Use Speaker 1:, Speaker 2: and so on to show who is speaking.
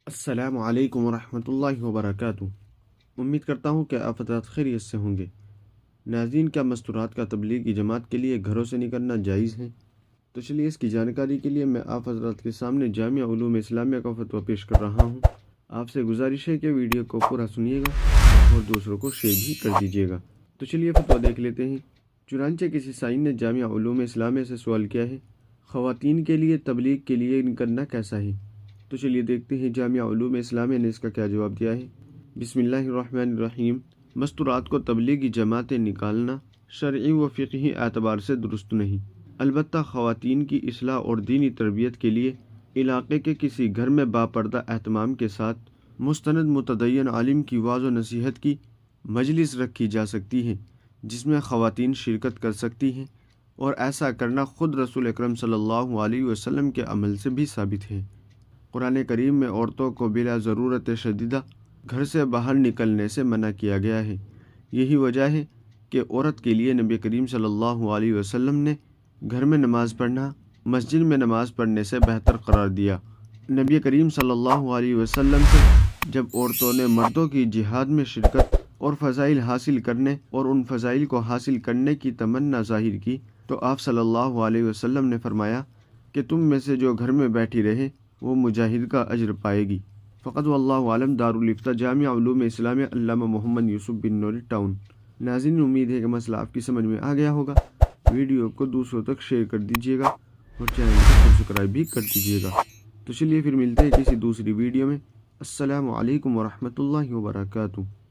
Speaker 1: السلام علیکم ورحمۃ اللہ وبرکاتہ۔ امید کرتا ہوں کہ آپ حضرات خیریت سے ہوں گے۔ ناظرین، کیا مستورات کا تبلیغی جماعت کے لیے گھروں سے نکلنا جائز ہے؟ تو چلیے اس کی جانکاری کے لیے میں آپ حضرات کے سامنے جامعہ علوم اسلامیہ کا فتویٰ پیش کر رہا ہوں۔ آپ سے گزارش ہے کہ ویڈیو کو پورا سنیے گا اور دوسروں کو شیئر بھی کر دیجیے گا۔ تو چلیے فتویٰ دیکھ لیتے ہیں۔ چنانچہ کسی سائن نے جامعہ علوم اسلامیہ سے سوال کیا ہے، خواتین کے لیے تبلیغ کے لیے نکلنا کیسا ہے؟ تو چلیے دیکھتے ہیں جامعہ علوم اسلامیہ نے اس کا کیا جواب دیا ہے۔ بسم اللہ الرحمن الرحیم۔ مستورات کو تبلیغی جماعتیں نکالنا شرعی و فقہی اعتبار سے درست نہیں، البتہ خواتین کی اصلاح اور دینی تربیت کے لیے علاقے کے کسی گھر میں باپردہ اہتمام کے ساتھ مستند متدین عالم کی وعظ و نصیحت کی مجلس رکھی جا سکتی ہے، جس میں خواتین شرکت کر سکتی ہیں، اور ایسا کرنا خود رسول اکرم صلی اللہ علیہ وسلم کے عمل سے بھی ثابت ہے۔ قرآن کریم میں عورتوں کو بلا ضرورت شدیدہ گھر سے باہر نکلنے سے منع کیا گیا ہے۔ یہی وجہ ہے کہ عورت کے لیے نبی کریم صلی اللہ علیہ وسلم نے گھر میں نماز پڑھنا مسجد میں نماز پڑھنے سے بہتر قرار دیا۔ نبی کریم صلی اللہ علیہ وسلم سے جب عورتوں نے مردوں کی جہاد میں شرکت اور فضائل حاصل کرنے اور ان فضائل کو حاصل کرنے کی تمنا ظاہر کی تو آپ صلی اللہ علیہ وسلم نے فرمایا کہ تم میں سے جو گھر میں بیٹھی رہے وہ مجاہد کا اجر پائے گی۔ فقط واللہ عالم۔ دارالفتہ جامعہ علوم اسلامیہ، علامہ محمد یوسف بن نوری، ٹاؤن۔ ناظرین، امید ہے کہ مسئلہ آپ کی سمجھ میں آ گیا ہوگا۔ ویڈیو کو دوسروں تک شیئر کر دیجیے گا اور چینل کو سبسکرائب بھی کر دیجیے گا۔ تو چلیے پھر ملتے ہیں کسی دوسری ویڈیو میں۔ السلام علیکم ورحمۃ اللہ وبرکاتہ۔